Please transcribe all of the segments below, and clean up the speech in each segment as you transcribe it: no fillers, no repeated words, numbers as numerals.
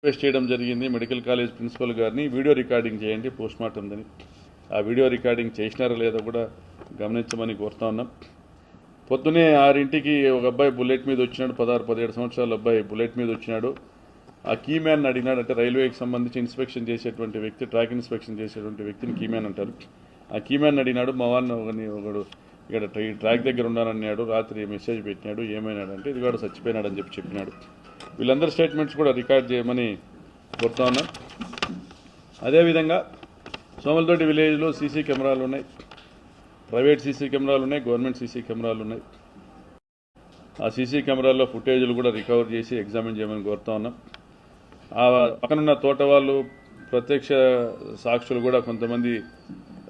Request చేయడం జరిగింది medical college principal గారిని వీడియో రికార్డింగ్ చేయండి పోస్ట్మార్టం అని. ఆ వీడియో రికార్డింగ్ చేసినారో లేదో కూడా గమనించమని కోరుతా ఉన్నాం. పొద్దునే 6ంటికి ఒక అబ్బాయి బుల్లెట్ మీద వచ్చినాడు, 16-17 సంవత్సరాల అబ్బాయి బుల్లెట్ మీద వచ్చినాడు. ఆ కీమ్యాన్ అడిగినాడు, అంటే రైల్వేకి సంబంధించి ఇన్స్పెక్షన్ చేసేటువంటి వ్యక్తి, ట్రాక్ ఇన్స్పెక్షన్ చేసేటువంటి వ్యక్తిని కీమ్యాన్ అంటారు. ఆ కీమ్యాన్ అడిగినాడు, మా వాడిని ఒకడు ఇక్కడ ట్రాక్ దగ్గర ఉన్నానన్నాడు, రాత్రి మెసేజ్ పెట్టినాడు, ఏమైనాడంటే ఇది కూడా చచ్చిపోయినాడని చెప్పినాడు. వీళ్ళందరి స్టేట్మెంట్స్ కూడా రికార్డ్ చేయమని కోరుతా ఉన్నాం. అదేవిధంగా సోమలతోటి విలేజ్లో సీసీ కెమెరాలు ఉన్నాయి, ప్రైవేట్ సీసీ కెమెరాలు ఉన్నాయి, గవర్నమెంట్ సీసీ కెమెరాలు ఉన్నాయి. ఆ సీసీ కెమెరాల్లో ఫుటేజ్లు కూడా రికవర్ చేసి ఎగ్జామిన్ చేయమని కోరుతా ఉన్నాం. ఆ పక్కనున్న తోట వాళ్ళు ప్రత్యక్ష సాక్షులు కూడా కొంతమంది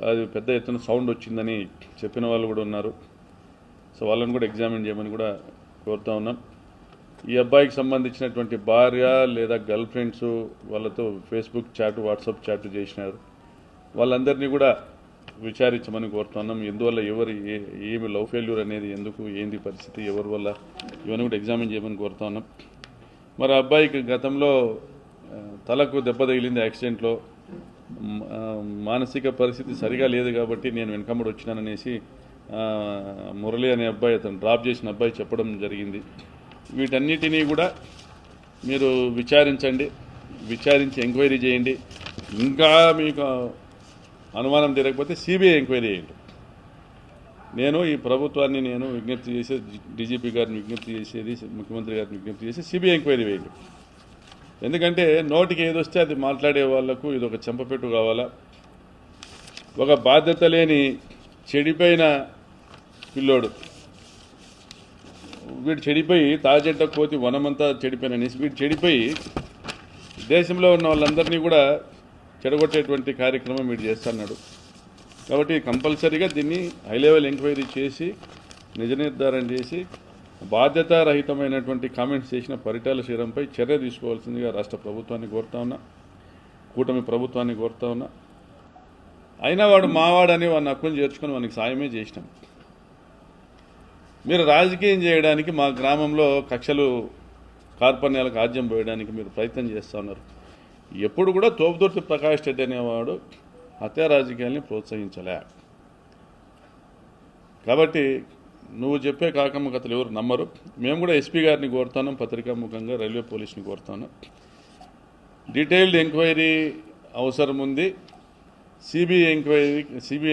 అది పెద్ద ఎత్తున సౌండ్ వచ్చిందని చెప్పిన వాళ్ళు కూడా ఉన్నారు. సో వాళ్ళని కూడా ఎగ్జామిన్ చేయమని కూడా కోరుతా ఉన్నాం. ఈ అబ్బాయికి సంబంధించినటువంటి భార్య లేదా గర్ల్ ఫ్రెండ్స్ వాళ్ళతో ఫేస్బుక్ చాట్, వాట్సాప్ చాట్ చేసినారు. వాళ్ళందరినీ కూడా విచారించమని కోరుతున్నాం. ఎందువల్ల ఏమి లవ్ ఫెయిల్యూర్ అనేది ఎందుకు, ఏంది పరిస్థితి, ఎవరి వల్ల, ఇవన్నీ కూడా ఎగ్జామిన్ చేయమని కోరుతా ఉన్నాం. మరి అబ్బాయికి గతంలో తలకు దెబ్బ తగిలింది యాక్సిడెంట్లో, మానసిక పరిస్థితి సరిగా లేదు కాబట్టి నేను వెనకమ్మడి వచ్చినాననేసి మురళి అనే అబ్బాయి, అతను డ్రాప్ చేసిన అబ్బాయి చెప్పడం జరిగింది. వీటన్నిటినీ కూడా మీరు విచారించండి, విచారించి ఎంక్వైరీ చేయండి. ఇంకా మీకు అనుమానం తీరకపోతే సిబిఐ ఎంక్వైరీ చేయండి. నేను ఈ ప్రభుత్వాన్ని విజ్ఞప్తి చేసేది, డీజీపీ గారిని విజ్ఞప్తి చేసేది, ముఖ్యమంత్రి గారిని విజ్ఞప్తి చేసి సిబిఐ ఎంక్వైరీ వేయండి. ఎందుకంటే నోటికి ఏదొస్తే అది మాట్లాడే వాళ్లకు ఇది ఒక చెంపపెట్టు కావాలా. ఒక బాధ్యత లేని చెడిపోయిన పిల్లోడు, వీడు చెడిపోయి తాజెట్ట కోతి వనమంతా చెడిపోయిన వీడు చెడిపోయి దేశంలో ఉన్న వాళ్ళందరినీ కూడా చెడగొట్టేటువంటి కార్యక్రమం వీడు చేస్తున్నాడు. కాబట్టి కంపల్సరీగా దీన్ని హై లెవెల్ ఎంక్వైరీ చేసి నిజ నిర్ధారణ చేసి బాధ్యతారహితమైనటువంటి కామెంట్స్ చేసిన పరిటాల శ్రీరామ్పై చర్య తీసుకోవాల్సిందిగా రాష్ట్ర ప్రభుత్వాన్ని కోరుతా ఉన్నా, కూటమి ప్రభుత్వాన్ని కోరుతా ఉన్నా. అయినా వాడు మావాడని వాడిని హక్కును చేర్చుకొని వానికి సాయమే చేసినాం. మీరు రాజకీయం చేయడానికి మా గ్రామంలో కక్షలు కార్పణ్యాలకు ఆజ్యం పోయడానికి మీరు ప్రయత్నం చేస్తూ ఉన్నారు. ఎప్పుడు కూడా తోపుదుర్తి ప్రకాష్ రెడ్డి అనేవాడు హత్యా రాజకీయాల్ని ప్రోత్సహించలే. కాబట్టి నువ్వు చెప్పే కాకమ్మ కథలు ఎవరు నమ్మరు. మేము కూడా ఎస్పీ గారిని కోరుతున్నాం, పత్రికాముఖంగా రైల్వే పోలీసుని కోరుతున్నాం. డీటెయిల్డ్ ఎంక్వైరీ అవసరం ఉంది. సిబిఐ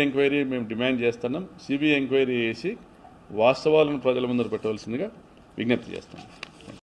ఎంక్వైరీ మేము డిమాండ్ చేస్తున్నాం. సిబిఐ ఎంక్వైరీ చేసి వాస్తవాలను ప్రజల ముందర పెట్టవలసిందిగా విజ్ఞప్తి చేస్తున్నాం.